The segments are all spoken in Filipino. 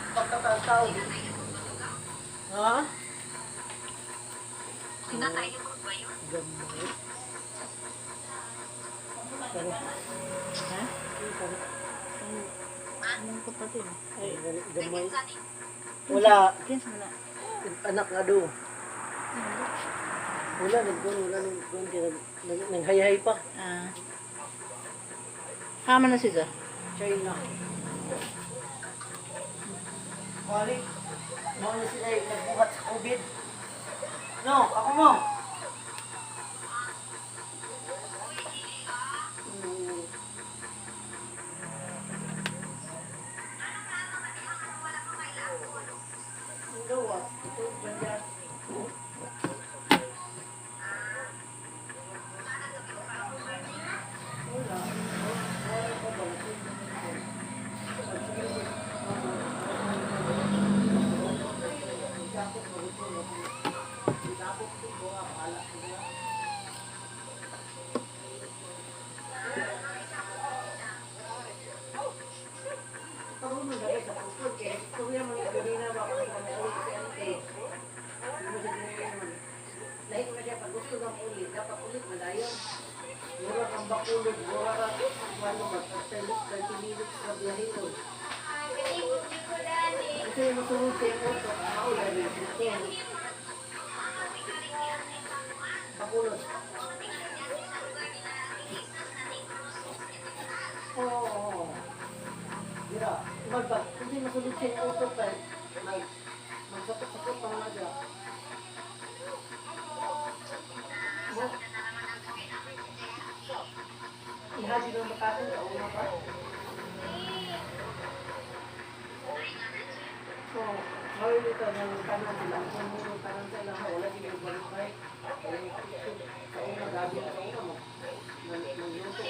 Pagkatataw. Ha? Pinatay niyo ba yun? Gamay. Sorry. Ha? Sorry. Anong kapatid? Ay, gamay. Wala. Kins mo na. Anak nga do. Wala, nagkuhan. Naghayahay pa. Ah. Kama na siya? China. Balik. Mga na sila nagbuhat sa COVID. No, ako mo. Bakulod, buwara, ano ba, 30 minutes na biyahe ko. Kasi masunod sa iyo, ako yan yung Bakulod. Oo. Dira, magbat, hindi masunod sa iyo, magsakot-sakot pa nga dyan. Ihabi ng Makati, kauna pa. So, ngayon ito ng kanan sila. Kung muna kanan sila, wala din yung balik-balik. Kauna, gabi na kauna mo. Nagluto.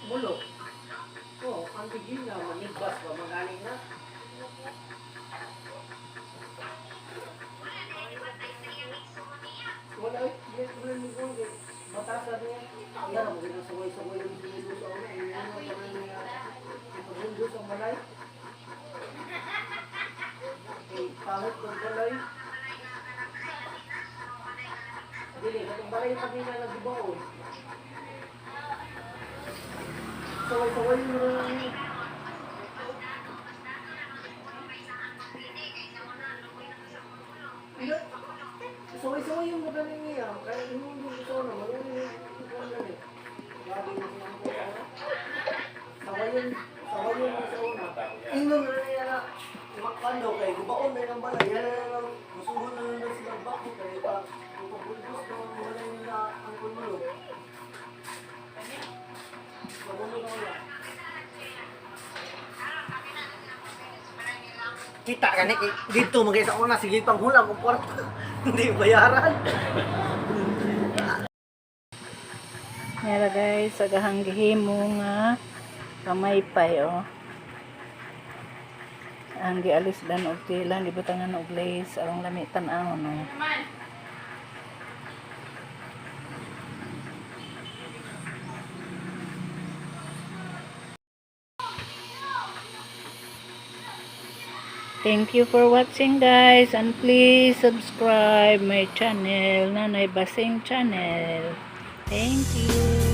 Mulo. Oo, ang tigil na, manigbas ba, magaling na. Wala, wala, mataas na yan ang ginasaway-saway yung diniluso ako na yung ano ipagundus ang balay pangit kong balay dili, katong balay kami na nagbaon saway-saway yung mga saway-saway yung magaling niya kaya yung gusto na magaling sawayin sa una. Ingnon na niya na makpando kay gubaon na ng balay. Yan na lang musuhon na lang sila bakit kaya pa pupulbos na wala nila ang punulog. Magulo na wala. Kita ka ni dito mag-isa una sige pang hulang kung kwarto. Hindi bayaran. Nara guys, agahang gihimo nga kamay pay oh. Ang gialis dan og tila gibutangan og lace arong lami tan-aw no. Thank you for watching guys, and please subscribe my channel, Nanay Basing channel. Thank you.